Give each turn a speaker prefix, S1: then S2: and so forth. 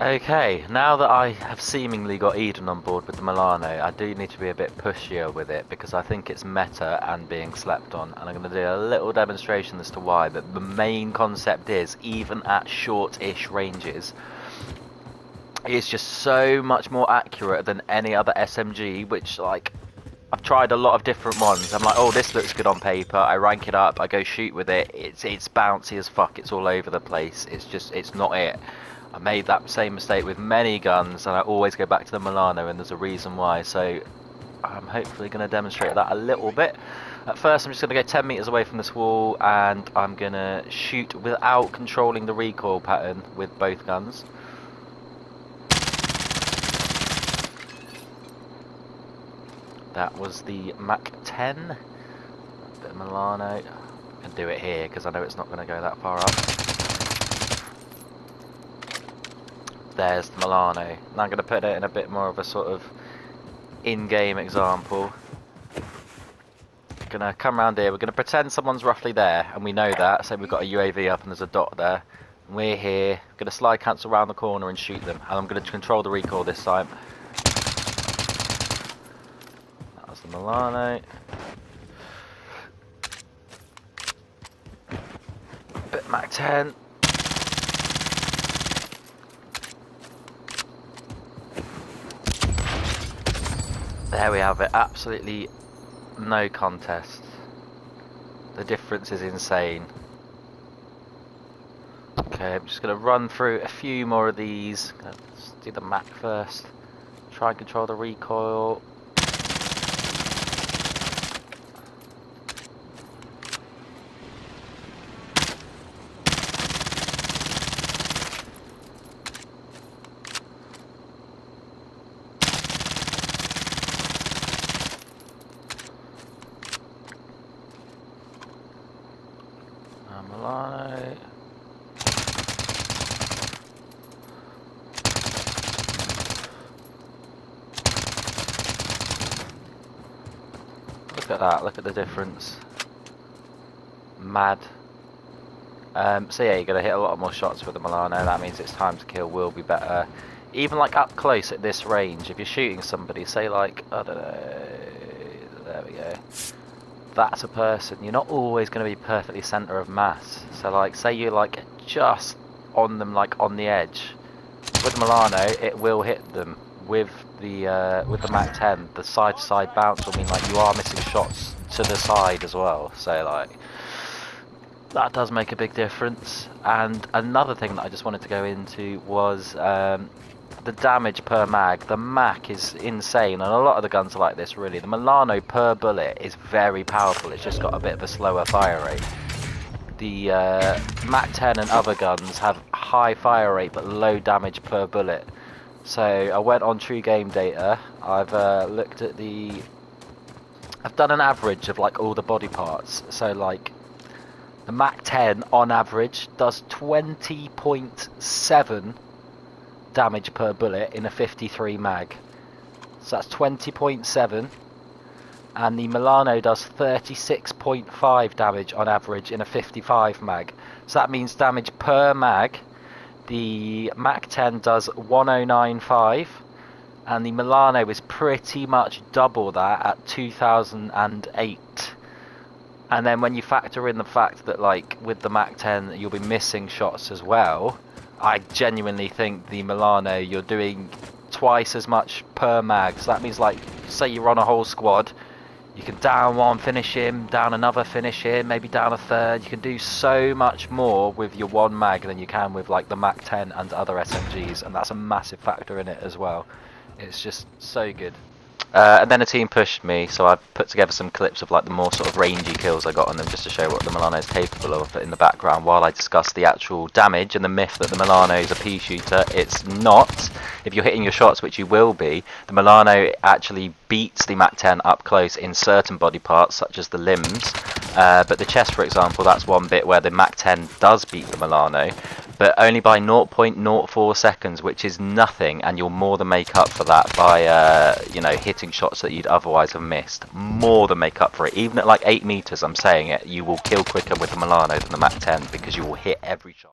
S1: Okay, now that I have seemingly got Eden on board with the Milano, I do need to be a bit pushier with it because I think it's meta and being slept on, and I'm going to do a little demonstration as to why. But the main concept is, even at short-ish ranges, it's just so much more accurate than any other SMG, which, like, I've tried a lot of different ones. I'm like, oh, this looks good on paper. I rank it up, I go shoot with it. It's bouncy as fuck. It's all over the place. It's not it. I made that same mistake with many guns, and I always go back to the Milano, and there's a reason why. So I'm hopefully going to demonstrate that a little bit. At first, I'm just going to go 10 meters away from this wall, and I'm going to shoot without controlling the recoil pattern with both guns. That was the Mach 10. A bit of Milano. I can do it here because I know it's not going to go that far up. There's the Milano. Now I'm going to put it in a bit more of a sort of in-game example. Going to come around here. We're going to pretend someone's roughly there, and we know that. So we've got a UAV up and there's a dot there. And we're here. Going to slide cancel around the corner and shoot them. And I'm going to control the recoil this time. That's the Milano. Bit Mach 10. There we have it, absolutely no contest. The difference is insane. Okay, I'm just going to run through a few more of these. Let's do the Mach first. Try and control the recoil. Milano. Look at that, look at the difference. Mad. So yeah, you're going to hit a lot more shots with the Milano. That means its time to kill will be better. Even like up close at this range, if you're shooting somebody, say like, I don't know, there we go. That's a person, you're not always going to be perfectly centre of mass. So like, say you're like just on them, like on the edge. With the Milano, it will hit them. With the Mach 10, the side to side bounce will mean like you are missing shots to the side as well. So like, that does make a big difference. And another thing that I just wanted to go into was the damage per mag. The Mach is insane, and a lot of the guns are like this really. The Milano per bullet is very powerful, it's just got a bit of a slower fire rate. The Mach 10 and other guns have high fire rate but low damage per bullet. So I went on true game data, I've looked at I've done an average of like all the body parts. So like the Mach 10 on average does 20.7 damage per bullet in a 53 mag. So that's 20.7, and the Milano does 36.5 damage on average in a 55 mag. So that means damage per mag, the Mach 10 does 1095, and the Milano is pretty much double that at 2008. And then when you factor in the fact that like with the Mach 10 you'll be missing shots as well, I genuinely think the Milano, you're doing twice as much per mag. So that means like, say you're on a whole squad, you can down one, finish him, down another, finish him, maybe down a third. You can do so much more with your one mag than you can with like the Mach 10 and other SMGs, and that's a massive factor in it as well. It's just so good. And then a team pushed me, so I put together some clips of like the more sort of rangy kills I got on them, just to show what the Milano is capable of in the background, while I discuss the actual damage and the myth that the Milano is a pea shooter. It's not. If you're hitting your shots, which you will be, the Milano actually beats the Mach 10 up close in certain body parts, such as the limbs. But the chest, for example, that's one bit where the Mach 10 does beat the Milano, but only by 0.04 seconds, which is nothing, and you'll more than make up for that by you know, hitting shots that you'd otherwise have missed. More than make up for it. Even at like 8 meters, I'm saying it, you will kill quicker with the Milano than the Mach 10, because you will hit every shot.